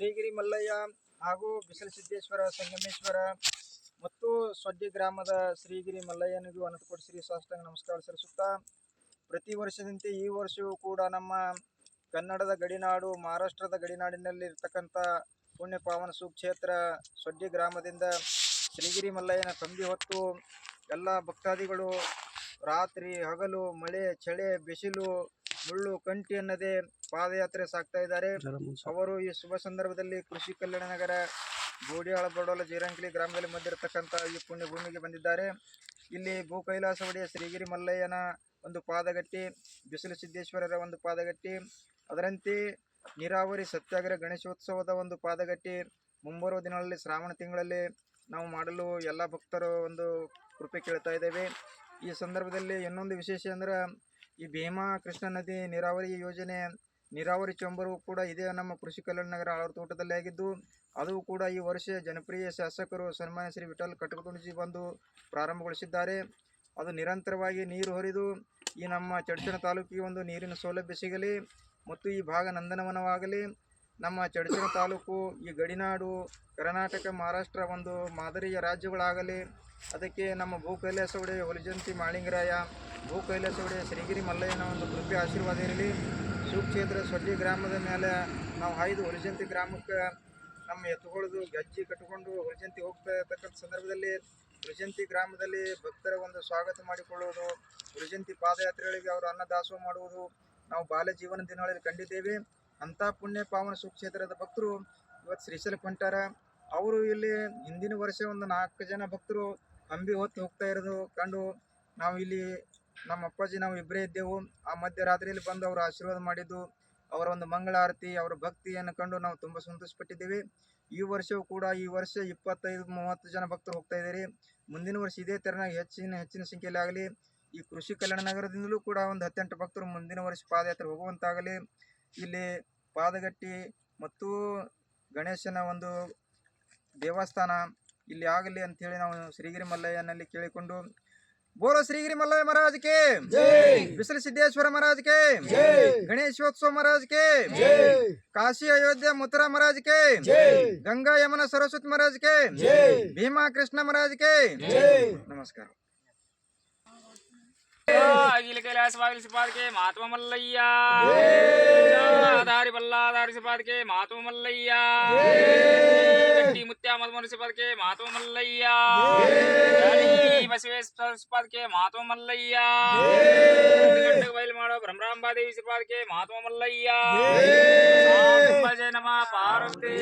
ಶ್ರೀಗಿರಿ ಮಲ್ಲಯ್ಯ ಹಾಗೂ ಬಿಸಲಸಿದ್ದೇಶ್ವರ ಸಂಗಮೇಶ್ವರ ಮತ್ತು ಸೊಡ್ಡಿ ಗ್ರಾಮದ ಶ್ರೀಗಿರಿ ಮಲ್ಲಯ್ಯನಿಗೂ ಅನಂತಕೋಟಿ ಶ್ರೀ ಸಾಷ್ಟಾಂಗ ನಮಸ್ಕಾರ ಸಲ್ಲಿಸುತ್ತಾ ಪ್ರತಿ ವರ್ಷದಂತೆ ಈ ವರ್ಷವೂ ಕೂಡ ನಮ್ಮ ಕನ್ನಡದ ಗಡಿನಾಡು ಮಹಾರಾಷ್ಟ್ರದ ಗಡಿನಾಡಿನಲ್ಲಿ ಇರ್ತಕ್ಕಂಥ ಪುಣ್ಯ ಪಾವನ ಸುಕ್ಷೇತ್ರ ಸೊಡ್ಡಿ ಗ್ರಾಮದಿಂದ ಶ್ರೀಗಿರಿ ಮಲ್ಲಯ್ಯನ ತಂಬಿ ಹೊತ್ತು ಎಲ್ಲ ಭಕ್ತಾದಿಗಳು ರಾತ್ರಿ ಹಗಲು ಮಳೆ ಚಳಿ ಬಿಸಿಲು ಮುಳ್ಳು ಕಂಟಿ ಅನ್ನದೇ ಪಾದಯಾತ್ರೆ ಸಾಗ್ತಾ ಇದ್ದಾರೆ. ಅವರು ಈ ಶುಭ ಸಂದರ್ಭದಲ್ಲಿ ಕೃಷಿ ಕಲ್ಯಾಣ ನಗರ ಗೋಡಿಯಾಳ ಬಡೋಲ ಜೀರಂಕಿಲಿ ಗ್ರಾಮದಲ್ಲಿ ಮಧ್ಯರ್ತಕ್ಕಂಥ ಈ ಪುಣ್ಯ ಭೂಮಿಗೆ ಬಂದಿದ್ದಾರೆ. ಇಲ್ಲಿ ಭೂ ಕೈಲಾಸ ಒಡೆಯ ಶ್ರೀಗಿರಿ ಮಲ್ಲಯ್ಯನ ಒಂದು ಪಾದಗಟ್ಟಿ, ಬಿಸಿಲು ಸಿದ್ದೇಶ್ವರರ ಒಂದು ಪಾದಗಟ್ಟಿ, ಅದರಂತೆ ನೀರಾವರಿ ಸತ್ಯಾಗ್ರಹ ಗಣೇಶೋತ್ಸವದ ಒಂದು ಪಾದಗಟ್ಟಿ ಮುಂಬರುವ ದಿನಗಳಲ್ಲಿ ಶ್ರಾವಣ ತಿಂಗಳಲ್ಲಿ ನಾವು ಮಾಡಲು ಎಲ್ಲ ಭಕ್ತರು ಒಂದು ಕೃಪೆ ಕೇಳ್ತಾ ಇದ್ದೇವೆ. ಈ ಸಂದರ್ಭದಲ್ಲಿ ಇನ್ನೊಂದು ವಿಶೇಷ ಅಂದ್ರೆ ಈ ಭೀಮಾ ಕೃಷ್ಣ ನದಿ ನೀರಾವರಿ ಯೋಜನೆ ನೀರಾವರಿ ಚಂಬರು ಕೂಡ ಇದೇ ನಮ್ಮ ಕೃಷಿ ಕಲ್ಯಾಣ ನಗರ ಆಳೂರು ತೋಟದಲ್ಲಿ ಆಗಿದ್ದು, ಅದು ಕೂಡ ಈ ವರ್ಷ ಜನಪ್ರಿಯ ಶಾಸಕರು ಸನ್ಮಾನ್ಯ ಶ್ರೀ ವಿಠಲ್ ಕಟಕತುಂಡಜಿ ಬಂದು ಪ್ರಾರಂಭಗೊಳಿಸಿದ್ದಾರೆ. ಅದು ನಿರಂತರವಾಗಿ ನೀರು ಹರಿದು ಈ ನಮ್ಮ ಚಡಚಣ ತಾಲೂಕಿಗೆ ಒಂದು ನೀರಿನ ಸೌಲಭ್ಯ ಸಿಗಲಿ ಮತ್ತು ಈ ಭಾಗ ನಂದನವನವಾಗಲಿ. ನಮ್ಮ ಚಡಚಣ ತಾಲೂಕು ಈ ಗಡಿನಾಡು ಕರ್ನಾಟಕ ಮಹಾರಾಷ್ಟ್ರ ಒಂದು ಮಾದರಿಯ ರಾಜ್ಯಗಳಾಗಲಿ. ಅದಕ್ಕೆ ನಮ್ಮ ಭೂ ಕೈಲಾಸ ಒಡೆಯ ಹೊಲಜಂತಿ ಮಾಳಿಂಗರಾಯ, ಭೂ ಕೈಲಾಸ ಒಡೆಯ ಶ್ರೀಗಿರಿ ಮಲ್ಲಯ್ಯನ ಒಂದು ಕೃಪೆ ಆಶೀರ್ವಾದ ಇರಲಿ. ಸುಕ್ಷೇತ್ರ ಸೊಡ್ಡಿ ಗ್ರಾಮದ ಮೇಲೆ ನಾವು ಹಾಯ್ದು ಹೊಲಜಂತಿ ಗ್ರಾಮಕ್ಕೆ ನಮ್ಮ ಎತ್ತುಗಳದು ಗಜ್ಜಿ ಕಟ್ಟಿಕೊಂಡು ಹೊಲಜಂತಿ ಹೋಗ್ತಾ ಇರ್ತಕ್ಕಂಥ ಸಂದರ್ಭದಲ್ಲಿ ಹೊಲಜಂತಿ ಗ್ರಾಮದಲ್ಲಿ ಭಕ್ತರ ಒಂದು ಸ್ವಾಗತ ಮಾಡಿಕೊಳ್ಳುವುದು, ಹೊಲಜಂತಿ ಪಾದಯಾತ್ರೆಗಳಿಗೆ ಅವರು ಅನ್ನದಾಸೋಹ ಮಾಡುವುದು ನಾವು ಬಾಲ್ಯ ಜೀವನ ದಿನಗಳಲ್ಲಿ ಕಂಡಿದ್ದೇವೆ. ಅಂಥ ಪುಣ್ಯ ಪಾವನ ಸುಕ್ಷೇತ್ರದ ಭಕ್ತರು ಇವತ್ತು ಶ್ರೀಶೈಲಕ್ಕೆ ಹೊಂಟಾರ. ಅವರು ಇಲ್ಲಿ ಹಿಂದಿನ ವರ್ಷ ಒಂದು 4 ಜನ ಭಕ್ತರು ಅಂಬಿ ಹೊತ್ತು ಹೋಗ್ತಾ ಇರೋದು ಕಂಡು ನಾವು ಇಲ್ಲಿ ನಮ್ಮ ಅಪ್ಪಾಜಿ ನಾವು ಇಬ್ಬರೇ ಇದ್ದೆವು. ಆ ಮಧ್ಯರಾತ್ರಿಯಲ್ಲಿ ಬಂದು ಅವರು ಆಶೀರ್ವಾದ ಮಾಡಿದ್ದು, ಅವರ ಒಂದು ಮಂಗಳಾರತಿ, ಅವರ ಭಕ್ತಿಯನ್ನು ಕಂಡು ನಾವು ತುಂಬ ಸಂತೋಷಪಟ್ಟಿದ್ದೇವೆ. ಈ ವರ್ಷವೂ ಕೂಡ ಈ ವರ್ಷ 25-30 ಜನ ಭಕ್ತರು ಹೋಗ್ತಾ ಇದ್ದಾರೆ. ಮುಂದಿನ ವರ್ಷ ಇದೇ ತೆರನಾಗಿ ಹೆಚ್ಚಿನ ಸಂಖ್ಯೆಯಲ್ಲಿ ಆಗಲಿ. ಈ ಕೃಷಿ ಕಲ್ಯಾಣ ನಗರದಿಂದಲೂ ಕೂಡ ಒಂದು 18 ಭಕ್ತರು ಮುಂದಿನ ವರ್ಷ ಪಾದಯಾತ್ರೆ ಹೋಗುವಂತಾಗಲಿ. ಇಲ್ಲಿ ಪಾದಗಟ್ಟಿ ಮತ್ತು ಗಣೇಶನ ಒಂದು ದೇವಸ್ಥಾನ ಇಲ್ಲಿ ಆಗಲಿ ಅಂಥೇಳಿ ನಾವು ಶ್ರೀಗಿರಿ ಮಲ್ಲಯ್ಯನಲ್ಲಿ ಕೇಳಿಕೊಂಡು, ಬೋಲೋ ಶ್ರೀಗಿರಿ ಮಲ್ಲಯ್ಯ महाराज के जय, बिसल सिद्धेश्वर महाराज के जय, गणेशोत्सव महाराज के जय, काशी अयोध्या मथुरा महाराज के जय, गंगा यमुना सरस्वती महाराज के जय, भीमा कृष्ण महाराज के जय. नमस्कार. अखिल कैलाश वागिल सिपाद के महात्मा मल्लैया, आधारी बल्लाधारी सिपाद के महात्मा मल्लैया, गट्टी मुत्या मलमोर सिपाद के महात्मा मल्लैया, बसवेश्वर सिपाद के महात्मा मल्लैया, गंडक बैल माडो ब्रह्मरांबा देवी सिपाद के महात्मा मल्लैया. जय नमः पार्वती.